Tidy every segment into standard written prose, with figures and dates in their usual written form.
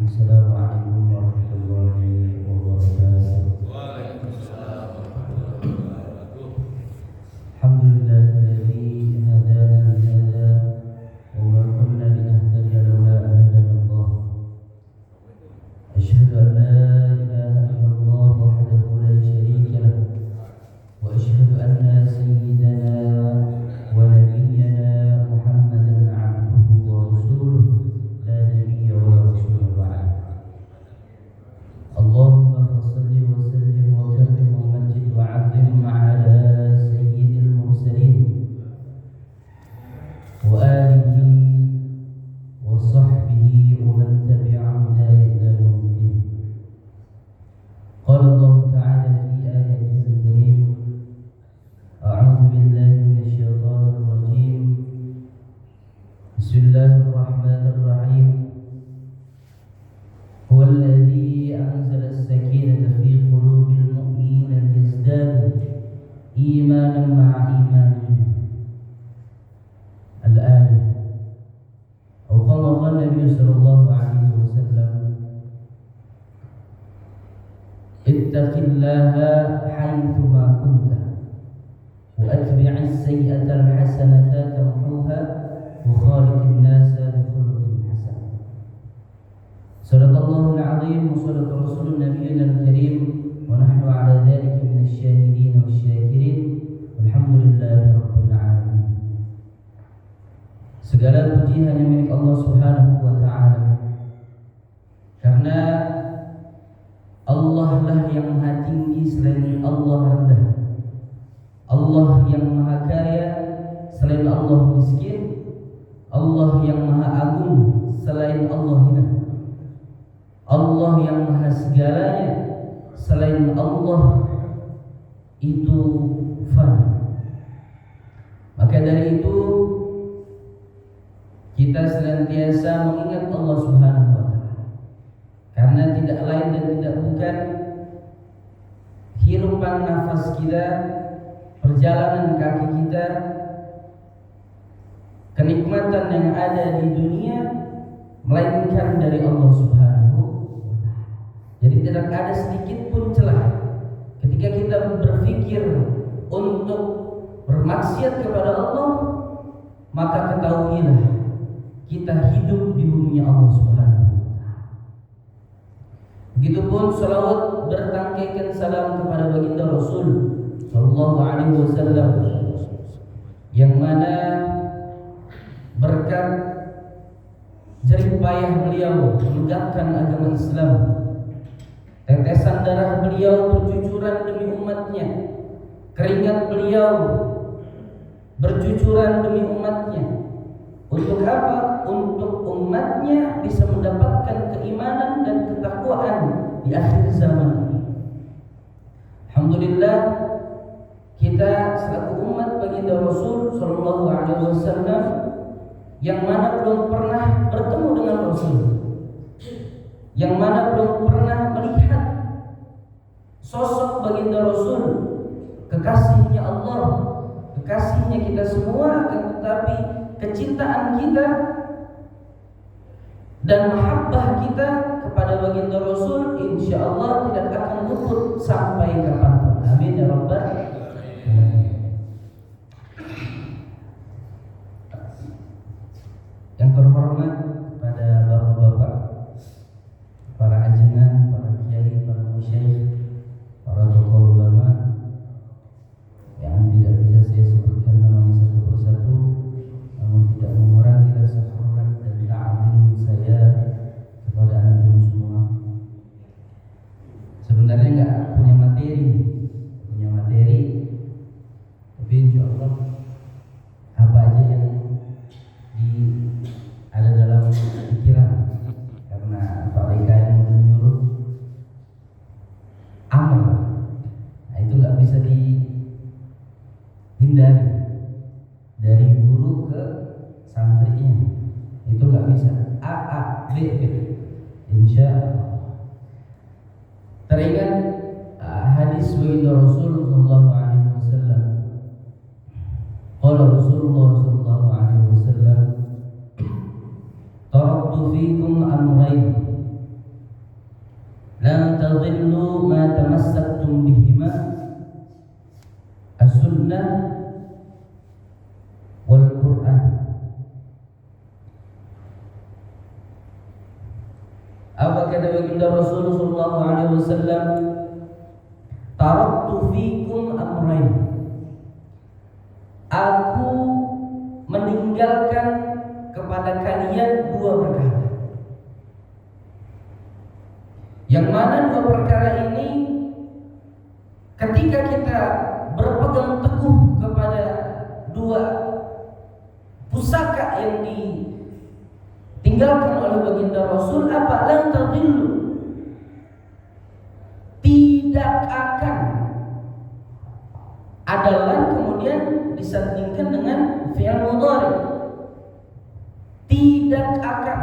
Assalamualaikum warahmatullahi wabarakatuh. Waalaikumsalam warahmatullahi wabarakatuh. Alhamdulillahilladzi hadana li hadza wa ma kunna linahtadiya laula an hadana Allah. Asyhadu an la ilaha illallah wahdahu la syarika lah wa asyhadu anna sayyidana wa nabiyyana Muhammadan 'abduhu wa rasuluhu la nabiyya wa la rasula ba'da. Allahumma fassalli wa sallim wa karrim wa majid wa 'azzim 'ala sayyidil mursalin wa alihi wa sahbihi wa man tabi'ahum ila yaumiddin. Qala Allah ta'ala fi ayatil karim, a'udzu billahi minasy syaithanir rajim. Bismillahirrahmanirrahim. هو الذي أنزل السكينة في قلوب المؤمنين ليزدادوا إيمانا مع إيمانهم. الآية. أو كما قال النبي صلى الله عليه وسلم: اتق الله حيثما كنت وأتبع السيئة الحسنة تمحوها وخالق الناس بخلق حسن. Sadaqallahul azim wa sadaqa rasulun nabiyyil karim wa nahnu ala dzalika minasy syahidin wasyakirin walhamdulillahi rabbil alamin. Segala puji hanya milik Allah Subhanahu wa taala. Karena Allah lah yang maha tinggi, selain Allah rendah. Allah yang maha kaya, selain Allah miskin. Allah yang maha agung, selain Allah hina. Allah yang maha segalanya, selain Allah itu fana. Maka dari itu kita senantiasa mengingat Allah Subhanahu wa taala. Karena tidak lain dan tidak bukan hirupan nafas kita, perjalanan kaki kita, kenikmatan yang ada di dunia melainkan dari Allah Subhanahu wa taala. Jadi tidak ada sedikit pun celah ketika kita berpikir untuk bermaksiat kepada Allah, maka ketahuilah kita hidup di bumi Allah Subhanahu wa taala. Begitupun salawat bertangkaikan salam kepada baginda Rasul sallallahu alaihi wasallam, yang mana berkat jerih payah beliau menegakkan agama Islam, tetesan darah beliau bercucuran demi umatnya, keringat beliau bercucuran demi umatnya. Untuk apa? Untuk umatnya bisa mendapatkan keimanan dan ketakwaan di akhir zaman ini. Alhamdulillah, kita selaku umat baginda Rasul sallallahu alaihi wasallam yang mana belum pernah bertemu dengan Rasul, yang mana belum pernah melihat sosok baginda Rasul, kekasihnya Allah, kekasihnya kita semua, akan tetapi kecintaan kita dan mahabbah kita kepada baginda Rasul insyaallah tidak akan luput sampai kapanpun. Amin ya rabbal alamin. Yang terhormat kepada bapak-bapak, para ajengan, para kiai, para musyayikh, para tokoh ulama yang tidak bisa saya sebutkan namanya satu persatu, namun tidak mengurangi rasa hormat dan ta'zim saya kepada antum semua. Sebenarnya nggak punya materi, tapi insyaallah apa aja yang ada dalam pikiran, karena Pak Leka yang menyuruh amal, nah itu nggak bisa dihindari dari guru ke santrinya, itu nggak bisa A B B. Insya Allah. Teringat hadis baginda Rasul sallallahu alaihi wasallam. Qala Rasulullah sallallahu alaihi wasallam, taraktu fikum amrayn tadhillu ma tamassaktum bihima as-sunnah wal Qur'an. Apa kata baginda Rasulullah sallallahu alaihi wasallam? Taraktu fikum amrayn. Aku meninggalkan kepada kalian dua perkara. Yang mana dua perkara ini ketika kita berpegang teguh kepada dua pusaka yang ditinggalkan oleh baginda Rasul, apa? Lan tadillu, tidak akan. Adalah kemudian disandingkan dengan fi'il mudhari, tidak akan.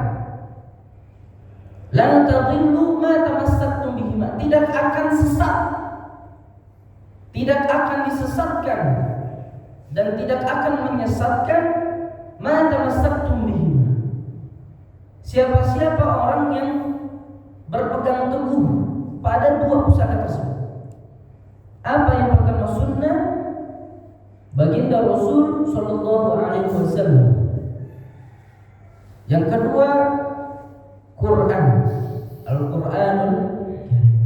Lan tadillu ma tamassaktum bihima, tidak akan sesat, tidak akan disesatkan dan tidak akan menyesatkan ma tamassaktum bihima, siapa-siapa orang yang berpegang teguh pada dua pusaka tersebut. Apa yang pertama? Sunnah baginda Rasul sallallahu alaihi wasallam. Yang kedua Quran, Al-Quranul Karim.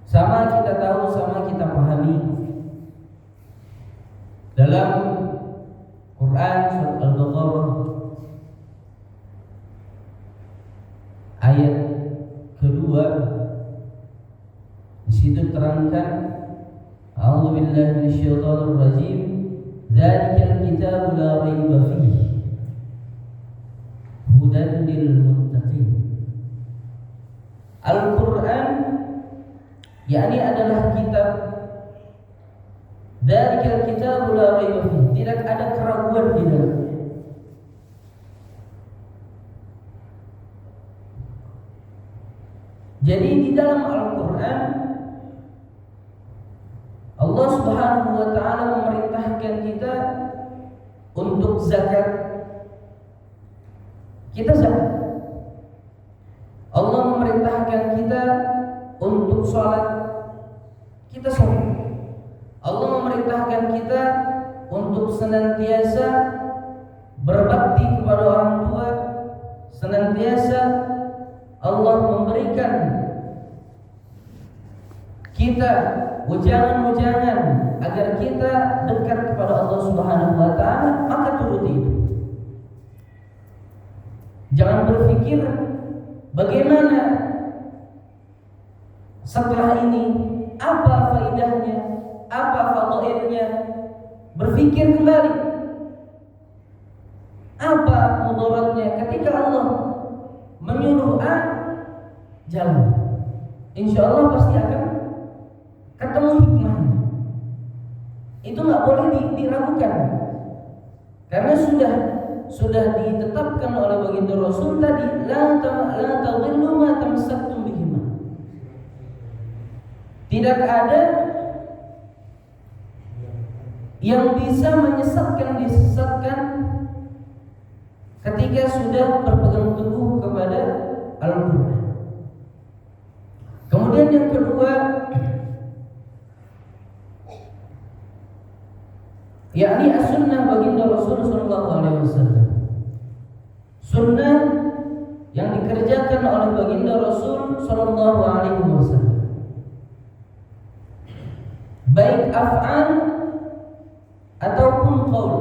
Sama kita tahu, sama kita pahami dalam Quran surat Al-Baqarah ayat kedua, di situ terangkan, A'udzu billahi minasyaitonir rajim, dzalikal kitabu la raiba fihi hudan lil muttaqin. Al-Quran yakni adalah kitab, dzalikal kitabu la raiba fihi, tidak ada keraguan di dalamnya. Jadi di dalam Al-Quran Allah Subhanahu wa taala memerintahkan kita untuk zakat. Kita zakat. Allah memerintahkan kita untuk sholat. Kita sholat. Allah memerintahkan kita untuk senantiasa berbakti kepada orang tua. Senantiasa Allah memberikan kita ujangan-ujangan agar kita dekat kepada Allah Subhanahu wa taala, maka turuti itu. Jangan berpikir bagaimana setelah ini, apa faedahnya, apa fadailnya. Berpikir kembali, apa mudaratnya ketika Allah menyuruh A, jalan. Insya Allah pasti akan ketemu hikmahnya. Itu nggak boleh diragukan, karena sudah ditetapkan oleh baginda Rasul tadi, la tadillu ma tamassaktum bihima. Tidak ada yang bisa disesatkan ketika sudah berpegang teguh kepada Al-Quran. Kemudian yang kedua, yakni as-sunnah baginda Rasul sallallahu alaihi wasallam. Sunnah yang dikerjakan oleh baginda Rasul sallallahu alaihi wasallam, baik af'al ataupun qaul,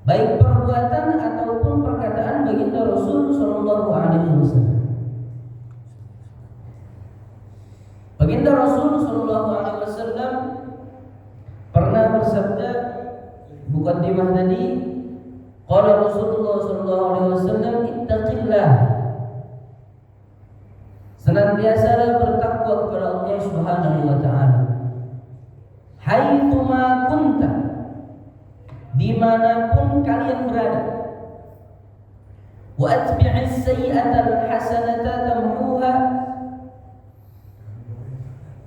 baik perbuatan ataupun perkataan baginda Rasul sallallahu alaihi wasallam. Baginda Rasul sallallahu alaihi wasallam pernah bersabda, muqaddimah tadi, qala Rasulullah sallallahu alaihi wasallam, ittaqillah, senantiasalah bertakwa kepada Allah Subhanahu wa taala, haitsu ma kunta, dimanapun kalian berada, wa atbi'is sayyi'ata al-hasanata tamhuha,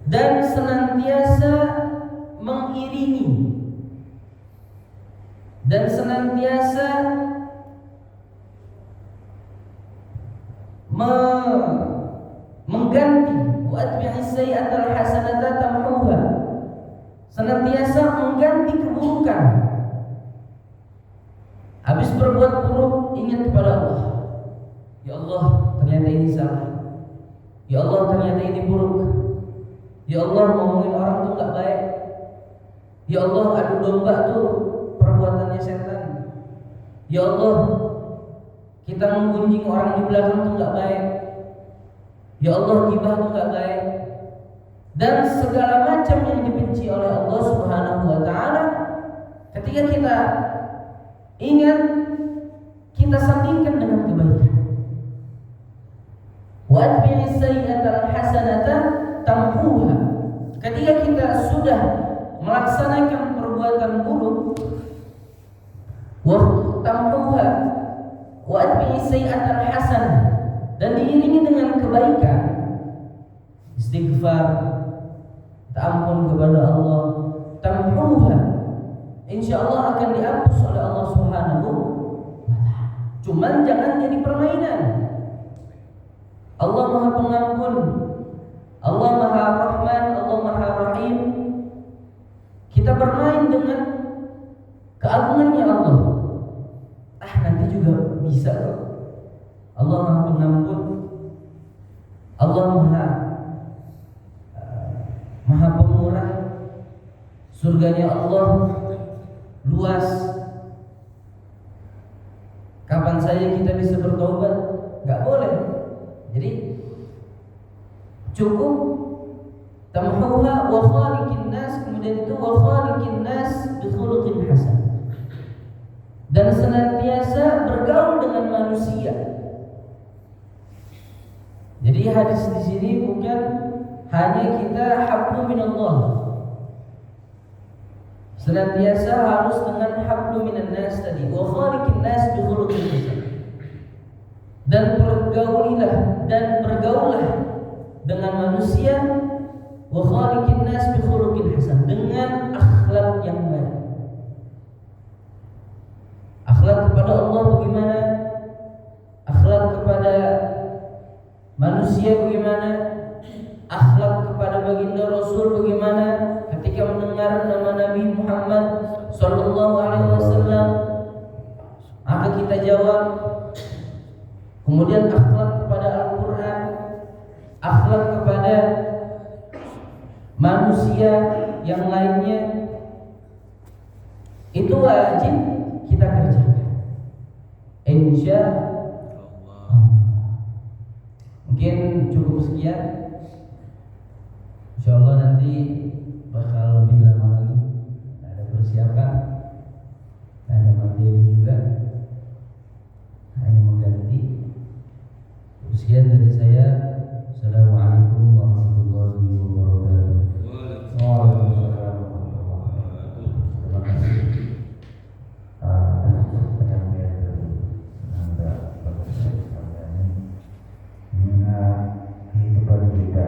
dan senantiasa mengiringi dan senantiasa mengganti wa atbi'is sayyi'atal hasanata tamhuha, senantiasa mengganti keburukan. Habis berbuat buruk ingat kepada Allah. Ya Allah, ternyata ini salah. Ya Allah, ternyata ini buruk. Ya Allah, ngomongin orang tuh gak baik. Ya Allah, adu domba tuh perbuatannya setan. Ya Allah, kita menggunjing orang di belakang tuh gak baik. Ya Allah, ghibah tuh gak baik. Dan segala macam yang dibenci oleh Allah Subhanahu wa ta'ala, ketika kita ingat, kita sandingkan dengan kebaikan. Wa atbi'is sayyi'atal hasanata tamhuha. Ketika kita sudah melaksanakan perbuatan buruk, wa tamhuha wa atbi'is sayyi'atal hasanah, dan diiringi dengan kebaikan, istighfar, ampun kepada Allah, tamhuha, insyaallah akan dihapus oleh Allah Subhanahu wa ta'ala. Cuman jangan jadi permainan. Allah Maha Pengampun, Allah Maha Rahman, Allah Maha Rahim. Kita bermain dengan keagungannya Allah. Nanti juga bisa kok. Allah Maha Pengampun, Allah Maha Pemurah. Surganya Allah luas. Kapan saja kita bisa bertobat? Gak boleh. Jadi cukup tamhuha wa khaliqin nas, kemudian itu wa khaliqin nas bi khuluqin hasan, dan senantiasa bergaul dengan manusia. Jadi hadis di sini bukan hanya kita hablu minallah, senantiasa harus dengan hablu minan nas tadi, wa khaliqin nas bi khuluqin hasan, dan bergaulilah dan bergaullah dengan manusia, wa khaliqin nas bi khuluqin hasan, dengan akhlak yang baik. Akhlak kepada Allah bagaimana? Akhlak kepada manusia bagaimana? Akhlak kepada baginda Rasul bagaimana? Ketika mendengar nama Nabi Muhammad sallallahu alaihi wasallam, maka kita jawab. Kemudian akhlak kepada Al-Quran, akhlak kepada manusia yang lainnya, itu wajib kita kerjakan, insya Allah. Mungkin cukup sekian. Insya Allah nanti bakal lebih lama lagi. Ada persiapan, ada materi juga, hanya mengganti. Sekian dari saya. Assalamualaikum warahmatullahi wabarakatuh. Waalaikumsalam warahmatullahi wabarakatuh. Terima kasih atas penyampaian dari Anda pada kesempatan ini. Mengenai kehidupan kita,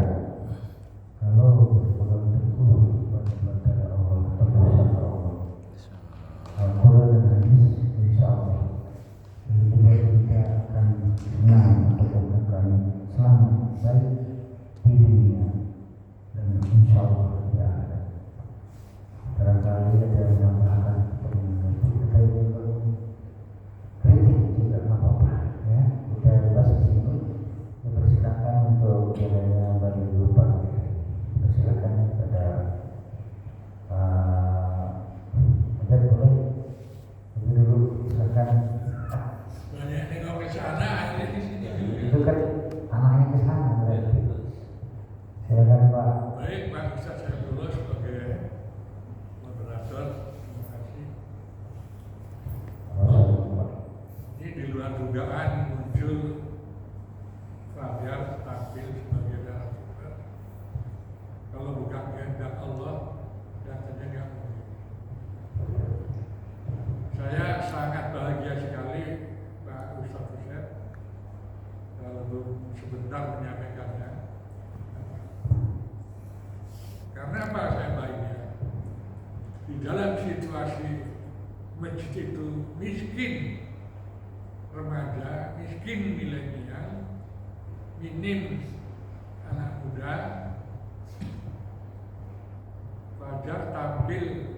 kalau berpegang teguh pada Allah, pesan Allah, Al-Quran dan hadis, insya Allah kehidupan kita akan senang atau akan selamat baik di dunia dan insya Allah di akhirat. Barangkali ada yang mengatakan atau mengerti, kita kalau kritik juga nggak apa-apa, ya. Kita bebas di sini. Persilakan untuk kiranya bagi lupa. Persilakan kepada Ustaz, boleh lebih dulu silakan. Banyak nengok ke sana, ini di sini. Itu kan anaknya ke sana berarti. Silakan Pak. Baik, Pak Ustaz, saya dulu sebagai moderator. Terima kasih. Ini di luar dugaan muncul Fajar tampil sebagai narasumber. Kalau bukan kehendak Allah, datanya nggak mungkin. Saya sangat bahagia sekali Pak Ustaz Hussein kalau sebentar menyampaikannya. Karena apa saya bahagia? Di dalam situasi masjid itu miskin remaja, miskin milenial, minim anak muda Fajar tampil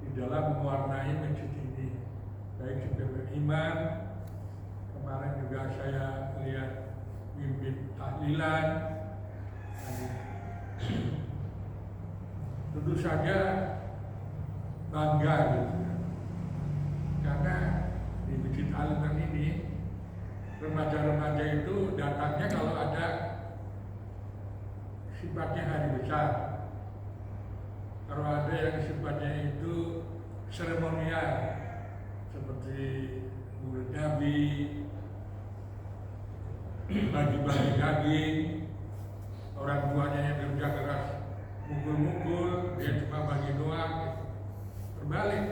di dalam mewarnai masjid ini, baik sebagai imam. Kemarin juga saya lihat mimpin tahlilan. Tentu saja bangga gitu ya. Karena di masjid Al-Iman ini remaja-remaja itu datangnya kalau ada sifatnya hari besar. Kalau ada yang sifatnya itu seremonial seperti Maulid Nabi, bagi-bagi daging, orang tuanya yang kerja keras mukul-mukul, dia cuma bagi doang. Terbalik,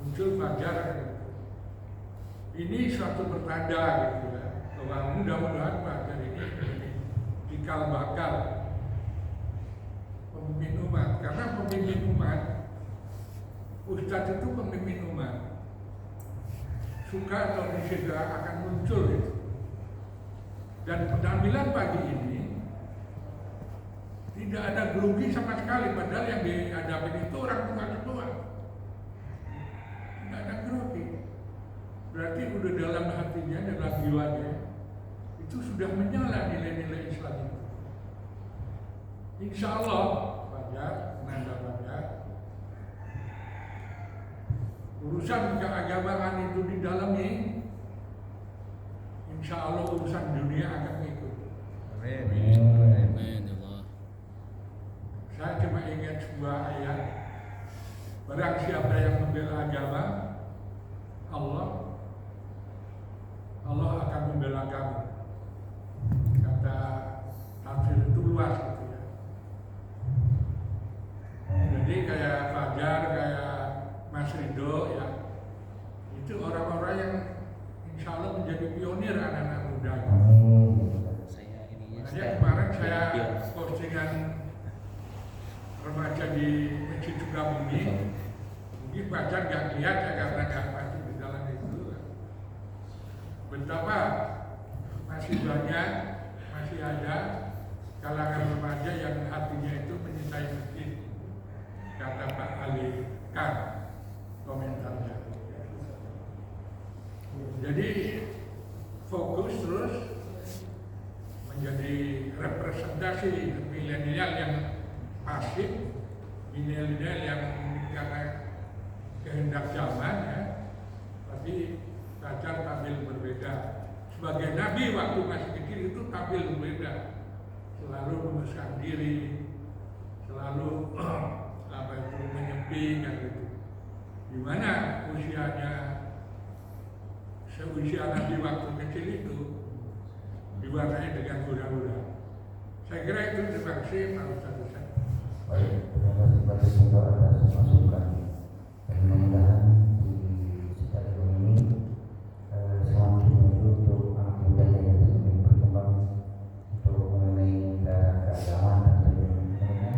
muncul Fajar. Ini suatu pertanda gitu ya, bahwa mudah-mudahan Fajar ini cikal bakal pemimpin umat. Karena pemimpin umat, Ustadz itu pemimpin umat, suka atau tidak akan muncul itu. Dan penampilan pagi ini tidak ada grogi sama sekali, padahal yang dihadapi itu orang tua semua. Tidak ada grogi. Berarti udah dalam hatinya, dalam jiwanya itu sudah menyala nilai-nilai Islam itu. Insya Allah, Fajar, nanda Fajar, urusan keagamaan itu didalami, insya Allah urusan dunia akan ikut. Amin. Saya cuma ingat sebuah ayat, barang siapa yang membela agama Allah, Allah akan membela kamu. Kata tafsir itu luas gitu ya. Jadi kayak Fajar, kayak Mas Ridho ya, itu orang-orang yang insya Allah menjadi pionir anak-anak muda. Makanya kemarin saya postingan remaja di Masjid Sukabumi, mungkin Fajar nggak lihat ya karena nggak masuk di dalam itu. Betapa masih banyak, masih ada kalangan remaja yang hatinya itu mencintai masjid. Kata Pak Ali Khan komentarnya. Jadi fokus terus menjadi representasi milenial yang pasif, milenial yang karena kehendak zaman ya, tapi Fajar tampil berbeda. Sebagai Nabi waktu masih kecil itu tampil berbeda, selalu membesarkan diri, selalu menyepi kan gitu. Dimana usianya seusia Nabi waktu kecil itu diwarnai dengan kuda-kuda. Saya kira itu terima kasih Pak Ustadz. Baik, terima kasih Pak Semoga atas masukan dan mudah-mudahan di stadion ini semakin untuk anak muda yang semakin berkembang untuk mengenai keagamaan dan sebagainya.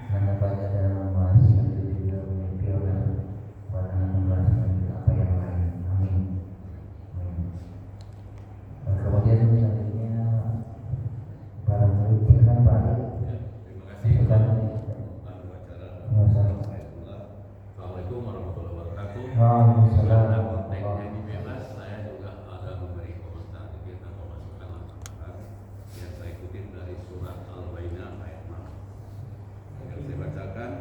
Karena banyak dalam memahami diri juga memiliki orang pada memahami apa yang lain. Amin. Kemudian selanjutnya para murid silakan Pak. Terima kasih. Assalamualaikum warahmatullahi wabarakatuh. Karena konteksnya ini bebas, saya juga ada memberi komentar sedikit atau masukan yang saya kutip dari surat Al-Baqarah ayat 6. Yang saya bacakan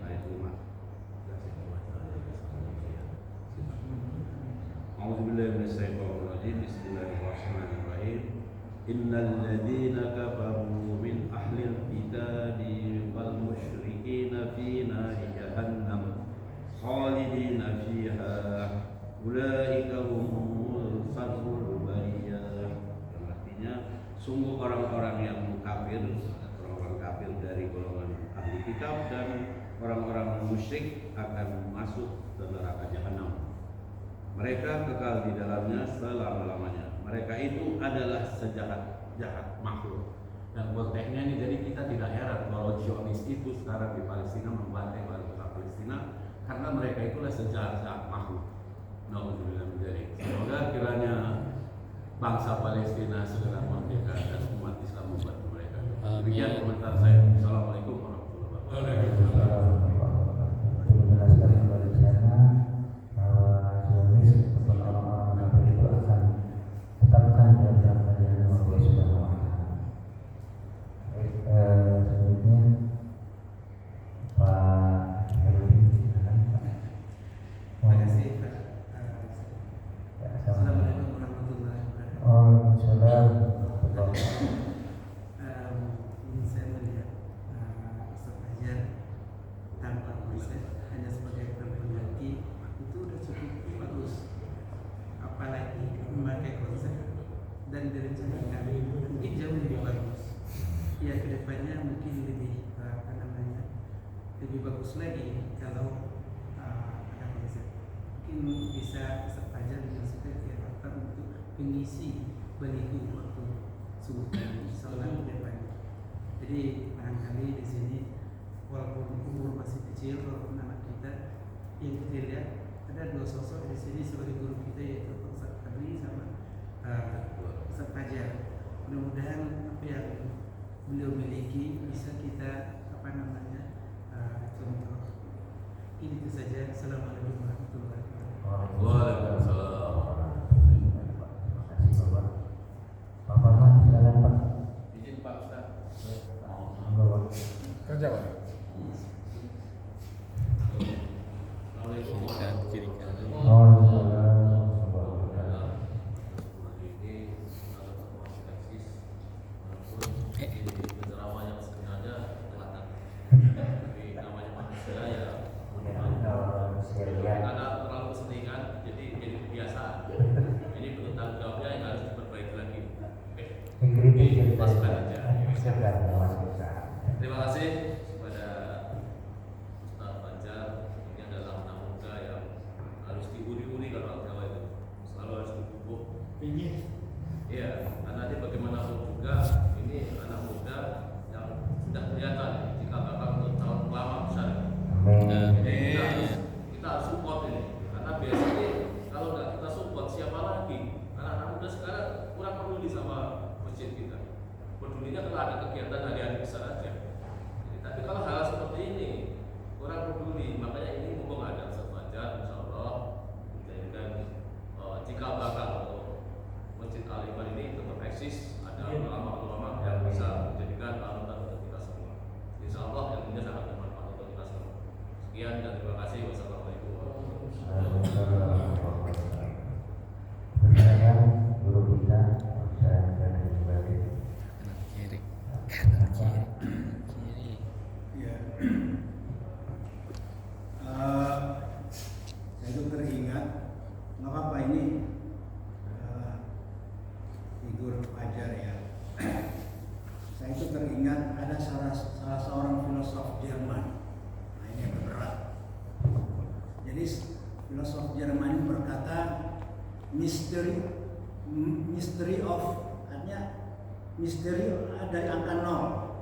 ayat 5. A'udzubillahi minasyaitonir rajim. Bismillahirrahmanirrahim. Innal ladzina kafaru min ahlil kitabi wal musyrikina fi nari jahannam khalidina fiha ulaika humul sarrul bariyah. Artinya sungguh orang-orang yang kafir, orang-orang kafir dari golongan ahli kitab dan orang-orang musyrik akan masuk ke neraka jahanam. Mereka kekal di dalamnya selama-lamanya. Mereka itu adalah sejahat-jahat makhluk. Dan konteksnya ini jadi kita tidak heran kalau Zionis itu sekarang di Palestina membantai bangsa Palestina karena mereka itulah sejahat-jahat makhluk. Nauzubillah min dzalik. Semoga kiranya bangsa Palestina segera merdeka dan umat Islam membantu mereka. Amin. Demikian komentar saya. Assalamualaikum warahmatullahi wabarakatuh. Menjelaskan kembali di sana bahwa Zionis ataupun orang-orang kafir itu akan tetapkan dalam kerajaan Allah Subhanahu wa Ta'ala. Baik, selanjutnya Pak Herudi, silakan Pak. Terima kasih Pak. Ya, Assalamualaikum warahmatullahi wabarakatuh. Waalaikumsalam. Ini saya melihat Ustaz Fajar tanpa konsep hanya sebagai pengganti itu sudah cukup bagus. Apalagi memakai konsep dan direncanakan mungkin jauh lebih bagus. Ya kedepannya mungkin lebih lebih bagus lagi kalau ada konsep. Mungkin bisa Ustaz Fajar dimasukkan ke daftar untuk pengisi balihu waktu subuh dan salat ke depan. Jadi barangkali di sini walaupun umur masih kecil, walaupun anak kita yang kita lihat ada dua sosok di sini sebagai guru kita yaitu Ustaz Fadli sama Ustaz Fajar. Mudah-mudahan apa yang beliau miliki bisa kita contoh. Ini itu saja. Assalamualaikum warahmatullahi wabarakatuh. Waalaikumsalam. Terima kasih Bapak. Pak Farhan, silakan Pak. Izin Pak Ustaz. Monggo, Pak. Kerja Pak. Assalamualaikum Dan kiri kanan. Waalaikumsalam. Ini adalah eksis walaupun ini penceramah yang sebenarnya kelihatan. Tapi namanya manusia ya karena terlalu seringan jadi kebiasaan. Ini bentuk tanggung jawabnya yang harus diperbaiki lagi. Oke, masukkan aja. Terima kasih kepada Ustaz Fajar. Ini adalah anak muda yang harus diuri-uri kalau orang Jawa itu selalu harus dipupuk. Iya, karena nanti bagaimanapun juga ini anak muda yang sudah kelihatan jika bakal untuk tahun lama besar. Jadi kita harus support ini, karena biasanya kalau nggak kita support siapa lagi? Anak-anak muda sekarang kurang peduli sama masjid kita. Pedulinya kalau ada kegiatan hari-hari besar aja. Tapi kalau hal seperti ini kurang peduli, makanya ini mumpung ada Ustaz Fajar, insya Allah menjadikan jika bakal Masjid Al-Iman ini tetap eksis, ada ulama-ulama yang bisa menjadikan panutan untuk kita semua. Insya Allah yang ini sangat bermanfaat untuk kita semua. Sekian dan terima kasih. Wassalamualaikum warahmatullahi wabarakatuh. Saya guru kita saya dari sebagai Kiri. Ya. Saya itu teringat, nggak apa-apa ini figur Fajar ya. Saya itu teringat ada salah seorang filosof Jerman. Nah ini yang berat. Jadi filosof Jerman ini berkata mystery of artinya misteri dari angka 0.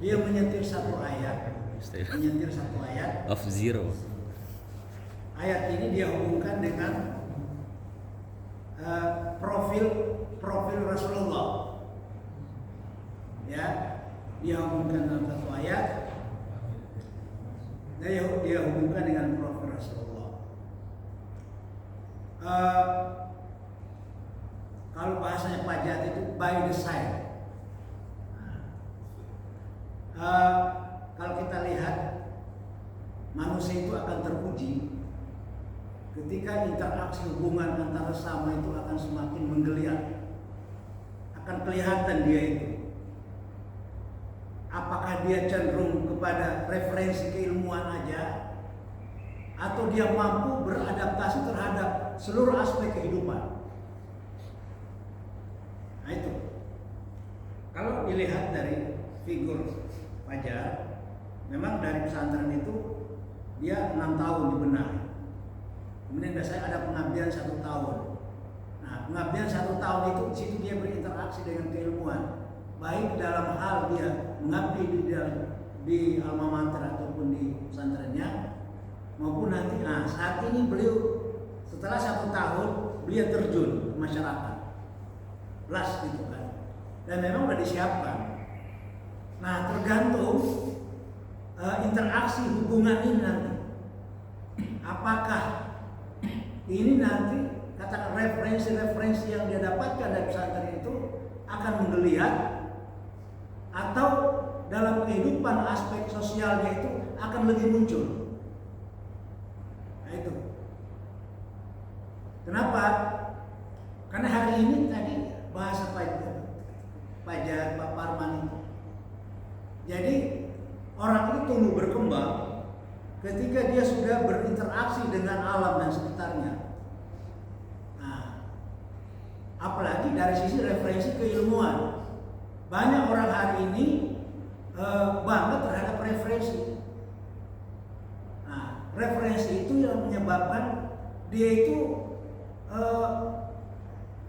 Dia menyetir satu ayat, Of zero. Ayat ini dia hubungkan dengan profil Rasulullah. Ya, dia hubungkan dalam satu ayat. Dia hubungkan dengan profil Rasulullah. Kalau bahasanya Pajat itu by the side. Kalau kita lihat manusia itu akan terpuji ketika interaksi hubungan antara sesama itu akan semakin menggeliat, akan kelihatan dia itu apakah dia cenderung kepada referensi keilmuan aja atau dia mampu beradaptasi terhadap seluruh aspek kehidupan. Nah itu kalau dilihat dari figur Fajar, memang dari pesantren itu dia 6 tahun dibenahi. Kemudian biasanya ada pengabdian 1 tahun. Nah, pengabdian 1 tahun itu di situ dia berinteraksi dengan keilmuan, baik dalam hal dia mengabdi di alma mater ataupun di pesantrennya, maupun nanti. Nah, saat ini beliau setelah 1 tahun beliau terjun ke masyarakat, plus gitu kan, dan memang udah disiapkan. Nah, tergantung interaksi hubungan ini nanti, apakah ini nanti katakan referensi yang dia dapatkan dari pesantren itu akan menggeliat, atau dalam kehidupan aspek sosialnya itu akan lebih muncul. Nah itu. Kenapa? Karena hari ini tadi bahasa Fajar Pak Parman itu. Jadi orang itu tumbuh berkembang ketika dia sudah berinteraksi dengan alam dan sekitarnya. Nah, apalagi dari sisi referensi keilmuan. Banyak orang hari ini bangga terhadap referensi. Nah, referensi itu yang menyebabkan dia itu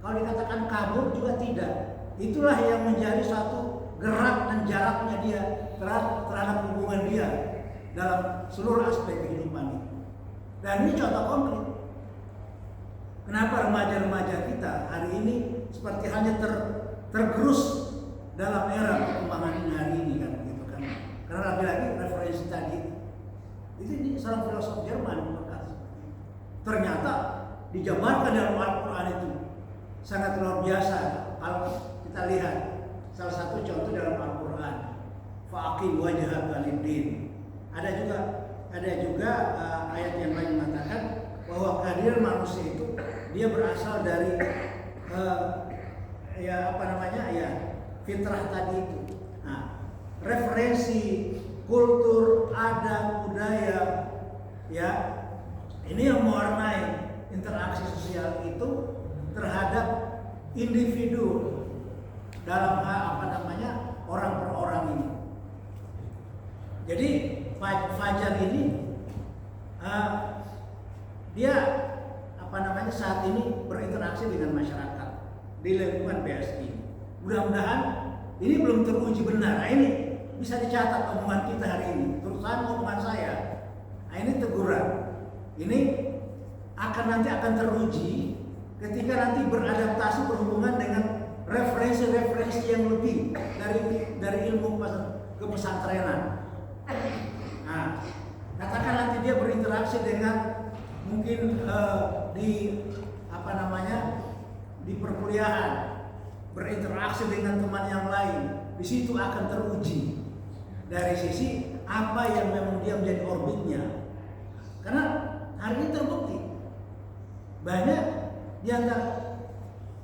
kalau dikatakan kabur juga tidak. Itulah yang menjadi suatu gerak dan jaraknya dia terhadap hubungan dia dalam seluruh aspek kehidupan itu. Dan ini contoh konkret. Kenapa remaja-remaja kita hari ini seperti hanya tergerus dalam era perkembangan hari ini kan gitu kan. Karena lagi-lagi referensi tadi itu ini seorang filosof Jerman berkata, ternyata dijabarkan dalam Al-Quran itu sangat luar biasa. Kalau kita lihat salah satu contoh dalam Al-Quran, fa'aqim wajhaka lid-din. Ada juga ayat yang lain mengatakan bahwa kehadiran manusia itu dia berasal dari fitrah tadi itu. Nah, referensi kultur, adat, budaya, ya ini yang mewarnai interaksi sosial itu terhadap individu dalam orang per orang ini. Jadi Fajar ini dia saat ini berinteraksi dengan masyarakat di lingkungan BSI. Mudah-mudahan ini belum teruji benar. Nah, ini bisa dicatat omongan kita hari ini, terutama omongan saya. Nah, ini teguran. Ini nanti akan teruji ketika nanti beradaptasi berhubungan dengan referensi-referensi yang lebih dari ilmu kepesantrenan. Nah, katakan nanti dia berinteraksi dengan mungkin di perkuliahan, berinteraksi dengan teman yang lain, di situ akan teruji dari sisi apa yang memang dia menjadi orbitnya. Karena hari ini terbukti banyak di antara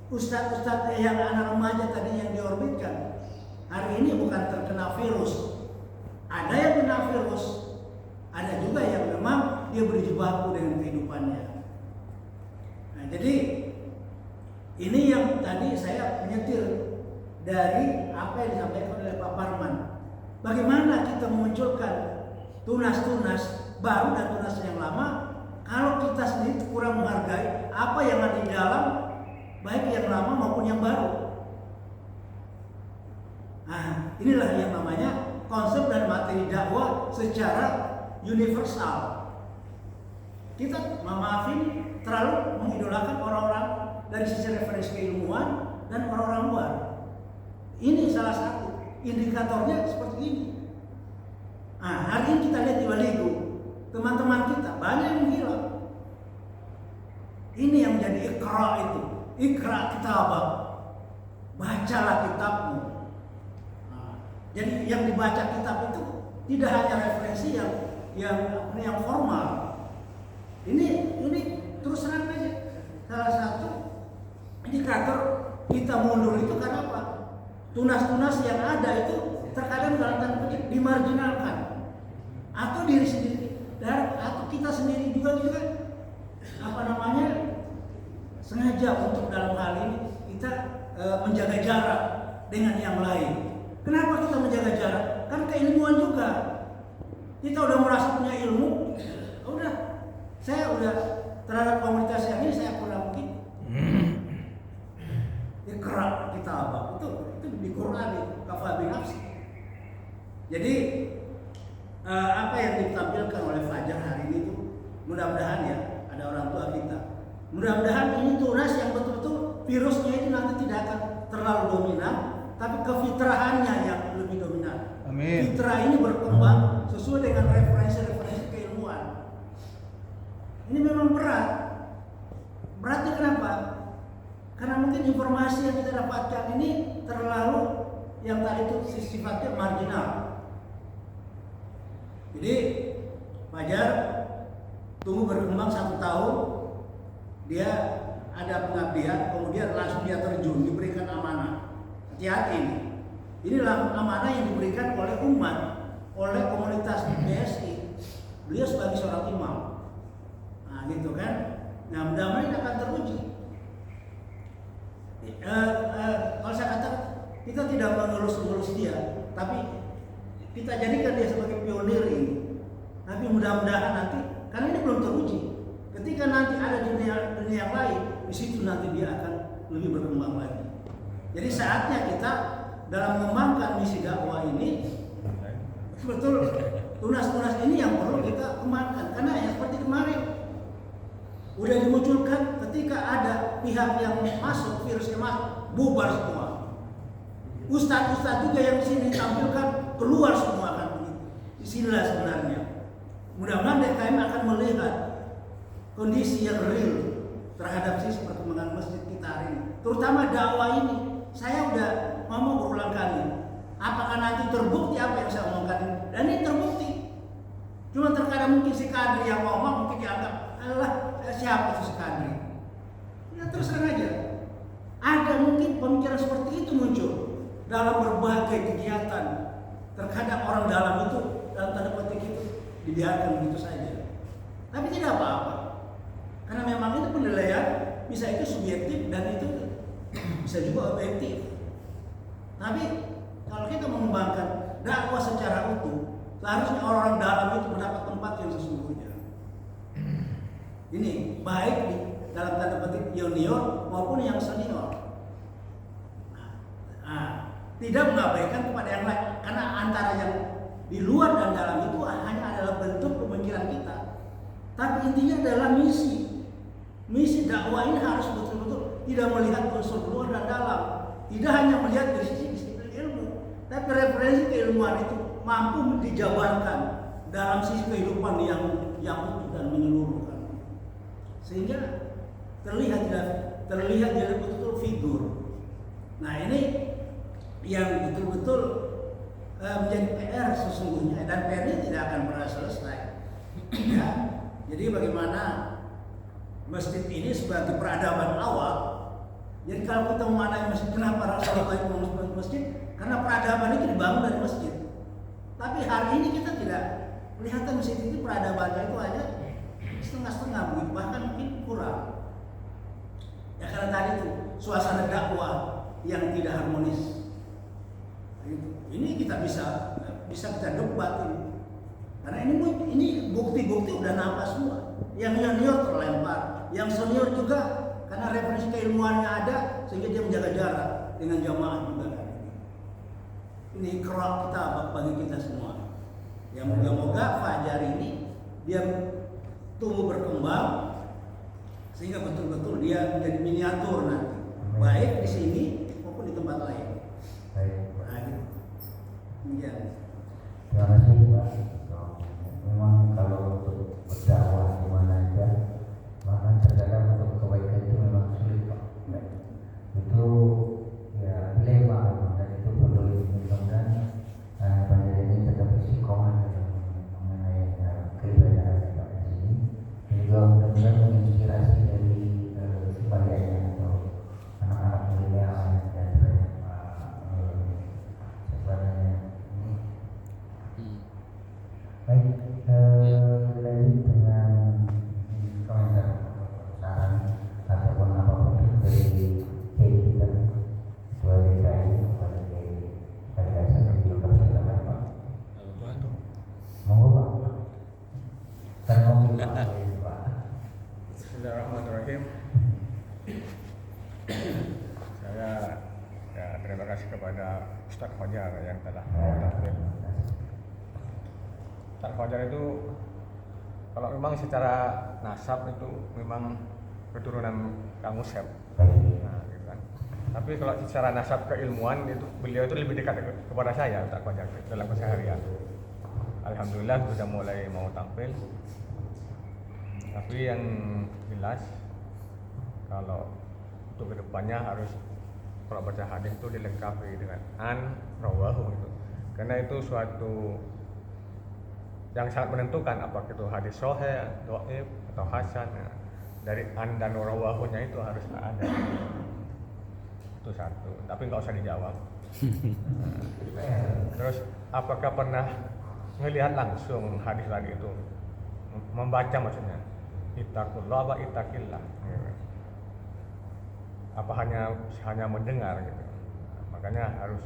ustadz-ustadz yang anak remaja tadi yang diorbitkan hari ini bukan terkena virus. Ada yang kena virus, ada juga yang memang dia berjibaku dengan kehidupannya. Nah, jadi ini yang tadi saya menyetir dari apa yang disampaikan oleh Pak Parman. Bagaimana kita memunculkan tunas-tunas baru dan tunas yang lama kalau kita sendiri kurang menghargai apa yang ada di dalam, baik yang lama maupun yang baru. Nah, inilah yang namanya konsep dan materi dakwah secara universal. Kita maafin terlalu mengidolakan orang-orang dari sisi referensi keilmuan dan orang-orang luar. Ini salah satu indikatornya seperti ini. Nah, hari ini kita lihat di Baligo, teman-teman kita banyak yang hilang. Ini yang menjadi ikra itu, ikra kitabah, bacalah kitabmu. Nah, jadi yang dibaca kitab itu tidak hanya referensi yang formal. Ini terus terang aja. Salah satu indikator kita mundur itu karena apa? Tunas-tunas yang ada itu terkadang dalam tanda kutip dimarginalkan, atau diri sendiri atau kita sendiri juga sengaja untuk dalam hal ini kita menjaga jarak dengan yang lain. Kenapa kita menjaga jarak? Kan keilmuan juga. Kita udah merasa punya ilmu, saya udah terhadap komunitas yang ini saya kurang mungkin. Ikra kita apa? Itu di Quran itu kafa binafsi. Jadi apa yang ditampilkan oleh Fajar hari ini itu mudah-mudahan ya ada orang tua kita. Mudah-mudahan ini tunas yang betul-betul virusnya itu nanti tidak akan terlalu dominan, tapi kefitrahannya yang lebih dominan. Amin. Fitrah ini berkembang sesuai dengan referensi-referensi keilmuan. Ini memang berat. Beratnya kenapa? Karena mungkin informasi yang kita dapatkan ini terlalu yang tadi itu sifatnya marginal. Jadi Fajar tumbuh berkembang 1 tahun, dia ada pengabdian, kemudian langsung dia terjun, diberikan amanah. Hati-hati ini. Inilah amanah yang diberikan oleh umat, oleh komunitas BSI. Beliau sebagai seorang imam. Nah, gitu kan. Nah, mudah-mudahan ini akan teruji. Kalau saya kata kita tidak mengelus-elus dia, tapi kita jadikan dia sebagai pionir ini. Tapi mudah-mudahan nanti, karena ini belum teruji. Ketika nanti ada di dunia yang lain, di situ nanti dia akan lebih berkembang lagi. Jadi saatnya kita dalam mengembangkan misi dakwah ini, betul tunas-tunas ini yang perlu kita kembangkan. Karena yang seperti kemarin udah dimunculkan, ketika ada pihak yang masuk, virusnya masuk, bubar semua. Ustadz-ustadz juga yang di sini tampilkan keluar semua kan begitu. Disinilah sebenarnya. Mudah-mudahan DKM akan melihat kondisi yang real terhadap sisi perkembangan masjid kita hari ini, terutama dakwah ini. Saya udah ngomong berulang kali, apakah nanti terbukti apa yang saya omongkan ini? Dan ini terbukti. Cuma terkadang mungkin si kadri yang ngomong mungkin dianggap, alah siapa itu si kadri? Ya terus terang aja. Ada mungkin pemikiran seperti itu muncul dalam berbagai kegiatan. Terkadang orang dalam itu dalam tanda petik itu dibiarkan begitu saja. Tapi tidak apa-apa. Karena memang itu penilaian, bisa itu subjektif dan itu bisa juga objektif. Tapi kalau kita mengembangkan dakwah secara utuh, seharusnya orang-orang dalam itu mendapat tempat yang sesungguhnya. Ini baik di dalam tanda petik junior maupun yang senior. Tidak mengabaikan kepada yang lain, karena antara yang di luar dan dalam itu hanya adalah bentuk pemikiran kita. Tapi intinya adalah misi. Misi dakwah ini harus betul-betul tidak melihat unsur luar dan dalam. Tidak hanya melihat dari sisi disiplin ilmu, tapi referensi keilmuan itu mampu dijabarkan dalam sisi kehidupan yang utuh dan menyeluruh. Sehingga terlihat jadi betul-betul figur. Nah ini yang betul-betul menjadi PR sesungguhnya, dan PR ini tidak akan pernah selesai. Ya, jadi bagaimana masjid ini sebagai peradaban awal. Jadi kalau kita memaknai masjid, kenapa Rasulullah membangun masjid? Karena peradaban itu dibangun dari masjid. Tapi hari ini kita tidak kelihatan masjid itu peradabannya itu hanya setengah-setengah begitu, bahkan mungkin kurang. Ya karena tadi itu suasana dakwah yang tidak harmonis. Ini kita bisa kita debat ini. Karena ini bukti-bukti udah nampak semua. Yang senior terlempar, yang senior juga karena referensi keilmuannya ada sehingga dia menjaga jarak dengan jamaah juga. Ini kerap kita bagi kita semua. Yang moga-moga Fajar ini dia tumbuh berkembang sehingga betul-betul dia menjadi miniatur nanti, baik di sini maupun di tempat lain. Iya. Terima kasih Pak. Memang kalau untuk berdakwah di mana aja, maka terkadang untuk kebaikan itu memang sulit Pak. Itu ya dilema memang, dan itu perlu diperhitungkan. Banyak ini tetap istiqomah mengenai keibadahan Pak di sini. Dan juga mudah-mudahan menginspirasi dari sebagainya atau anak-anak milenial dan sebenarnya. Baik, lanjut dengan komentar, saran ataupun apapun dari kita ketua DKI kepada DKI dan juga bersama Pak. Monggo Pak. Pak. Bismillahirrahmanirrahim. Saya terima kasih kepada Ustaz Fajar yang telah Ustaz Fajar itu Kalau memang secara nasab itu memang keturunan Kang Usep. Nah, gitu kan. Tapi kalau secara nasab keilmuan itu beliau itu lebih dekat kepada saya Ustaz Fajar dalam keseharian. Alhamdulillah sudah mulai mau tampil. Tapi yang jelas kalau untuk kedepannya harus kalau baca hadis itu dilengkapi dengan an rawahu itu. Karena itu suatu yang sangat menentukan apakah itu hadis sahih, dhaif atau hasan. Nah, dari an dan rawahunya itu harus ada. Itu satu, tapi nggak usah dijawab. Terus apakah pernah melihat langsung hadis lagi itu? Membaca maksudnya. Ittaqullah apa ittaqillah. Apa hanya mendengar gitu. Makanya harus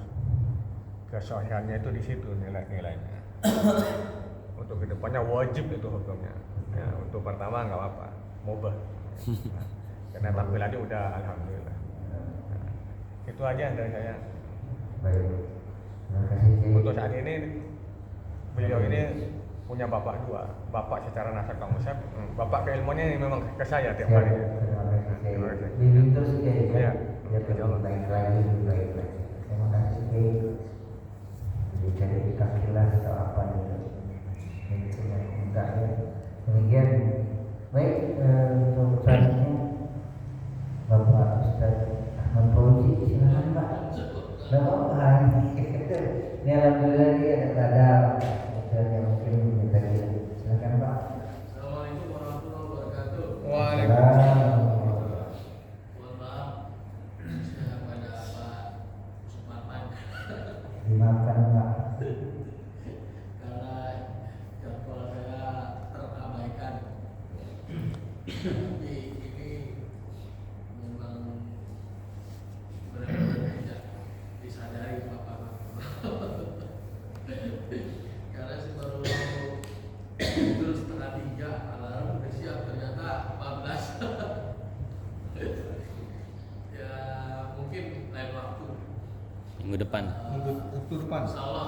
kesahihannya itu di situ nilainya. Untuk kedepannya wajib itu hukumnya. Ya, untuk pertama nggak apa-apa, mubah. Nah, karena tampilannya udah alhamdulillah. Nah, itu aja dari saya. Baik. Terima kasih Kiai. Untuk saat ini beliau ini punya bapak dua, bapak secara nasab Kang Usep, bapak keilmuannya memang ke saya tiap hari. Terima kasih Kiai. Terima kasih. Bimbing terus Kiai. Iya. Biar lebih baik lagi, lebih baik lagi. Terima kasih Kiai. Jadi itakillah atau apa gitu. Itu yang enggak ya. Demikian. Baik, untuk selanjutnya Bapak Ustaz Ahmad Fauzi, silakan Pak. Tidak apa-apa. Ini alhamdulillah dia ada yang mungkin minta dia. Silakan Pak. Assalamualaikum warahmatullahi wabarakatuh. Waalaikumsalam. Mohon maaf kepada Pak Suparman Dimaafkan Pak. karena jadwal saya terabaikan. Tapi ini memang benar-benar tidak disadari Bapak. Karena saya baru tidur setengah 3, alarm udah siap, ternyata 14. Ya mungkin lain waktu. Minggu depan. Minggu depan. Insya Allah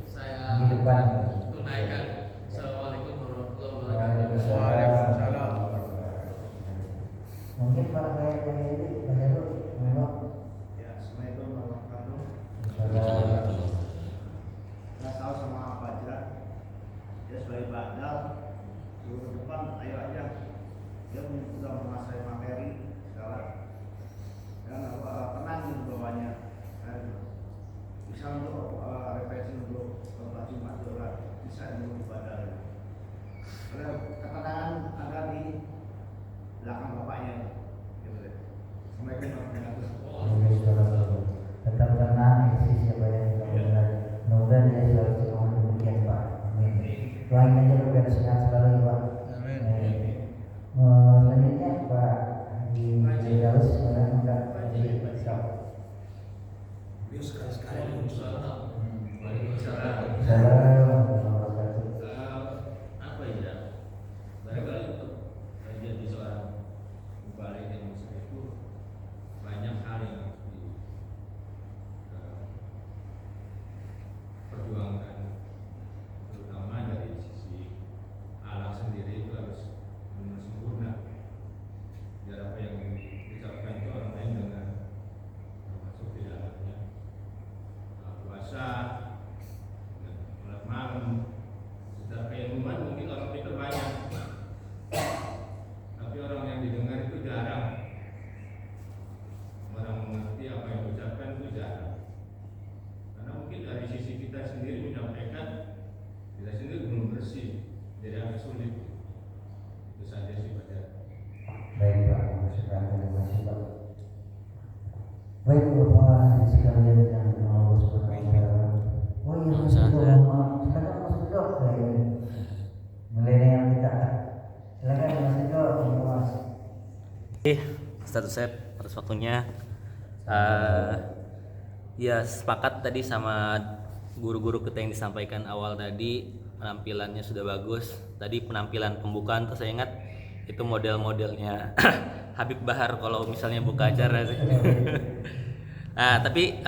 saya Minggu depan. tunaikan. Assalamualaikum warahmatullahi wabarakatuh. Waalaikumsalam. Mungkin Pak saya ini Pak Heru memang Ya, assalamualaikum warahmatullahi wabarakatuh. salah Saya tahu sama apa aja. Dia sebagai badal, suruh ke depan, ayo aja. Dia sudah menguasai materi sekarang. Dan tenang gitu bawahnya. Bisa untuk refleksi untuk sholat Jumat juga bisa untuk badal. Karena ketenangan ada di belakang bapaknya. Gitu deh. Assalamualaikum warahmatullahi wabarakatuh. tetap tenang isi siapa yang mudah-mudahan dia selalu semangat demikian Pak. Amin. Doain aja biar sehat selalu Pak. Amin. Selanjutnya Pak Haji Firdaus enggak Beliau sekali-sekali Waalaikumsalam. Assalamualaikum. Apa ya? Barangkali untuk menjadi seorang mubalik yang muslim itu banyak hal yang harus diperjuangkan, terutama dari sisi alat sendiri itu harus benar sempurna. Biar apa yang diucapkan itu orang lain dengan termasuk di dalamnya puasa, sholat malam. Secara keilmuan mungkin orang itu banyak, tapi orang yang didengar itu jarang. Orang mengerti apa yang diucapkan itu jarang. Karena mungkin dari sisi kita sendiri menyampaikan, kita sendiri belum bersih, jadi agak sulit. Itu saja sih Pak. Baik Pak, terima kasih Pak. Baik Bapak sekalian yang Allah Subhanahu wa taala. Oh iya, silakan Mas Dok. Milenial kita. Silakan Mas Dok, Mas. Ustaz Usep atas waktunya. Ya sepakat tadi sama guru-guru kita yang disampaikan awal tadi, penampilannya sudah bagus. Tadi penampilan pembukaan tuh saya ingat itu model-modelnya Habib Bahar kalau misalnya buka acara sih. Nah tapi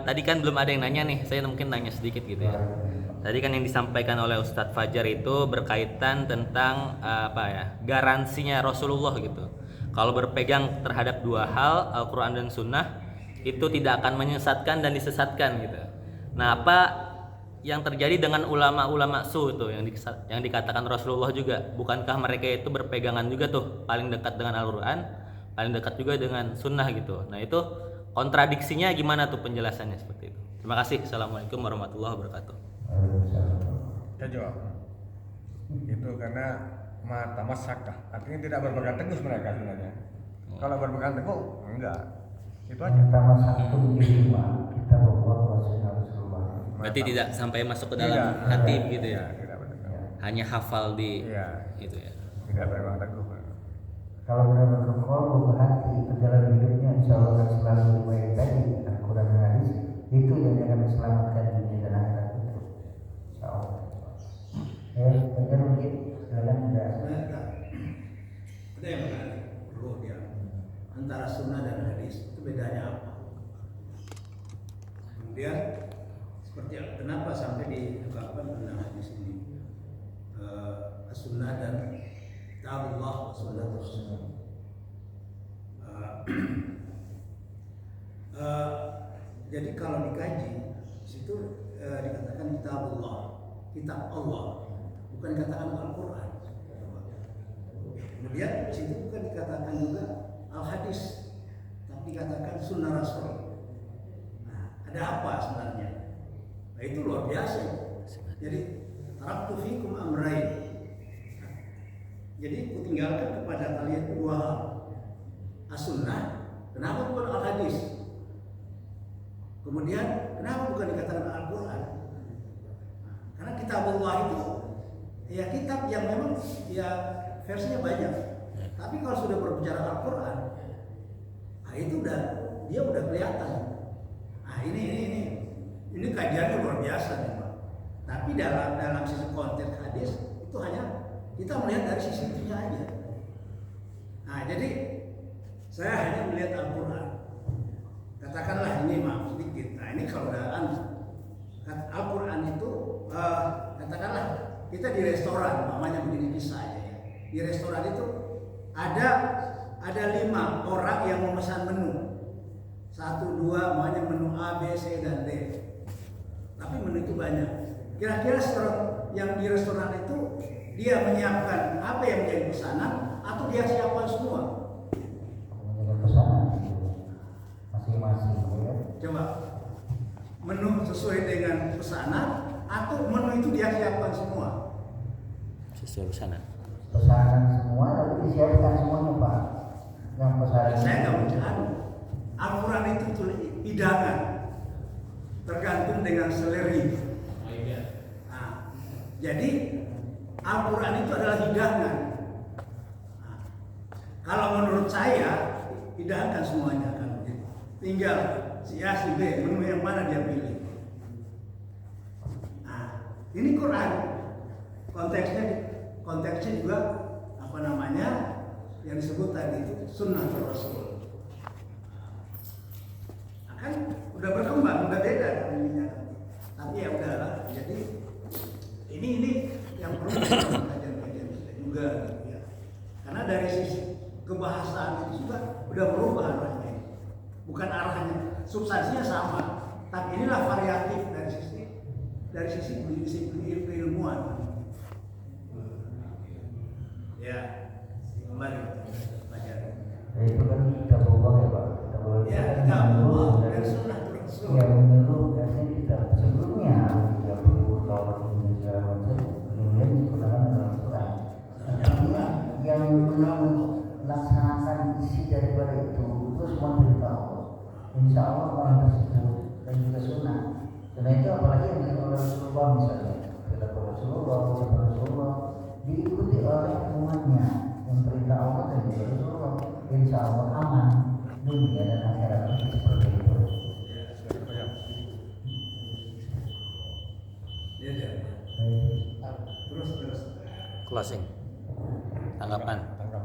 tadi kan belum ada yang nanya nih, saya mungkin nanya sedikit gitu ya. Tadi kan yang disampaikan oleh Ustadz Fajar itu berkaitan tentang garansinya Rasulullah gitu. Kalau berpegang terhadap dua hal, Al-Quran dan Sunnah, itu tidak akan menyesatkan dan disesatkan gitu. Nah, apa yang terjadi dengan ulama-ulama itu yang dikatakan Rasulullah juga? Bukankah mereka itu berpegangan juga tuh paling dekat dengan Al-Quran, paling dekat juga dengan Sunnah gitu. Nah, itu kontradiksinya gimana tuh penjelasannya seperti itu? Terima kasih. Assalamualaikum warahmatullahi wabarakatuh. Saya jawab. Itu karena mata masakah, artinya tidak berpegang teguh mereka sebenarnya. Kalau berpegang teguh, enggak. Itu aja. Pertama satu lima kita bawa Rasulullah. Berarti tidak sampai masuk ke dalam hati begitu ya? Tidak berpegang. Hanya hafal di itu ya. Tidak berpegang teguh. Kalau benar-benar berkol hati perjalanan hidupnya insya Allah akan selalu riwayat tadi Al-Quran dan Hadis itu yang akan diselamatkan dunia dan akhirat itu. Insya Allah. Benar mungkin dalam Ada yang menarik perlu dia antara sunnah dan hadis itu bedanya apa? Kemudian seperti kenapa sampai diungkapkan tentang hadis ini sunnah dan Allah sunnah Rasul. Jadi kalau dikaji di situ dikatakan kitab Allah, bukan dikatakan Al-Quran. Kemudian di situ bukan dikatakan juga Al-Hadis, tapi dikatakan Sunnah Rasul. Nah, ada apa sebenarnya? Nah, itu luar biasa. Jadi taraktu fikum amrayn. Jadi kutinggalkan kepada kalian dua hal. As-Sunnah, kenapa bukan Al-Hadis? Kemudian kenapa bukan dikatakan Al-Quran? Nah, karena kitab Allah itu ya kitab yang memang ya versinya banyak. Tapi kalau sudah berbicara Al-Quran, nah itu dia udah kelihatan. Nah ini kajiannya luar biasa memang. Tapi dalam sisi konteks hadis itu hanya kita melihat dari sisi itunya aja. Nah jadi saya hanya melihat Al-Quran. Katakanlah ini maaf sedikit. Nah ini kalau Al-Quran itu katakanlah kita di restoran, namanya begini bisa aja ya. Di restoran itu ada 5 orang yang memesan menu. 1, 2, namanya menu A, B, C, dan D. Tapi menu itu banyak. Kira-kira seorang yang di restoran itu dia menyiapkan apa yang menjadi pesanan atau dia siapkan semua? Menjadi pesanan masing-masing ya. Coba menu sesuai dengan pesanan atau menu itu dia siapkan semua? Sesuai pesanan. Pesanan semua lalu disiapkan semuanya Pak. Yang pesanan Saya nggak mencari. Al-Quran itu hidangan, tergantung dengan seleri. Nah, jadi Al-Quran itu adalah hidangan. Nah, kalau menurut saya hidangkan semuanya kan begitu. Tinggal si A si B menu yang mana dia pilih. Nah, ini Quran konteksnya juga apa namanya yang disebut tadi itu Sunnah Rasul. Nah, kan udah berkembang, udah beda ininya. Tapi ya udahlah. Jadi ini yang perlu kajian-kajian juga gitu ya. Karena dari sisi kebahasaan itu juga udah berubah arahnya. Bukan arahnya, substansinya sama, tapi inilah variatif dari sisi disiplin keilmuan. Ya, kembali belajar. itu kan kita bawa ya Pak. Kita bawa Ya, kita bawa dari Sunnah Rasul. yang menyeluruh artinya kita sebelumnya 30 tahun ini segala macam kemudian digunakan dalam Quran. Yang melaksanakan isi daripada itu semua beritahu. Insya Allah orang tersebut dan juga sunnah. Karena itu apalagi yang dilakukan oleh Rasulullah misalnya, kita Rasulullah diikuti oleh umatnya yang perintah Allah dan juga Rasulullah. Insya Allah aman dunia dan akhirat itu seperti itu. Ya. Terus. Closing. Tanggapan.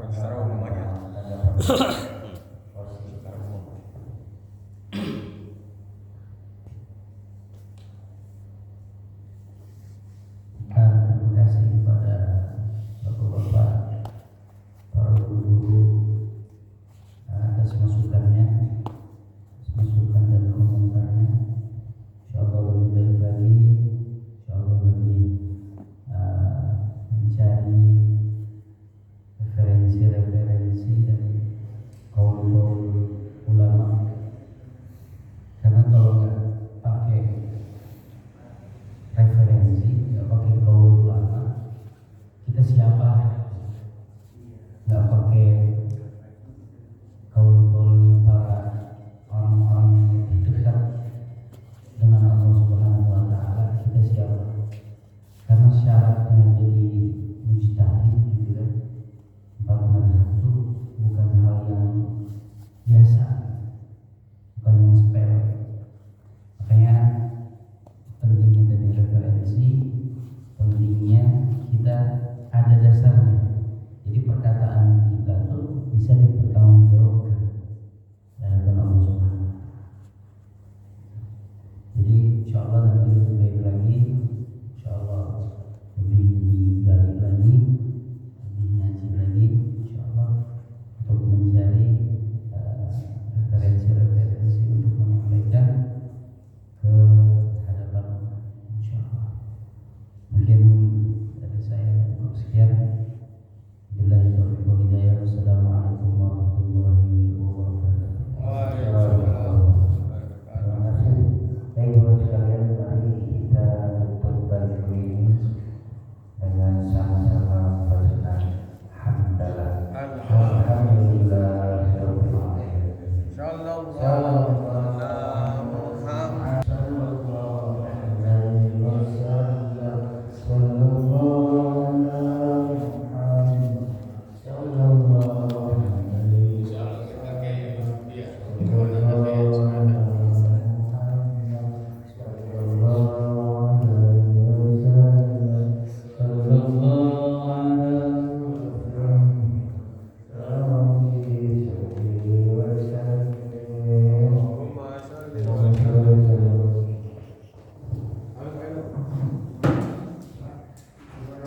Secara umum aja.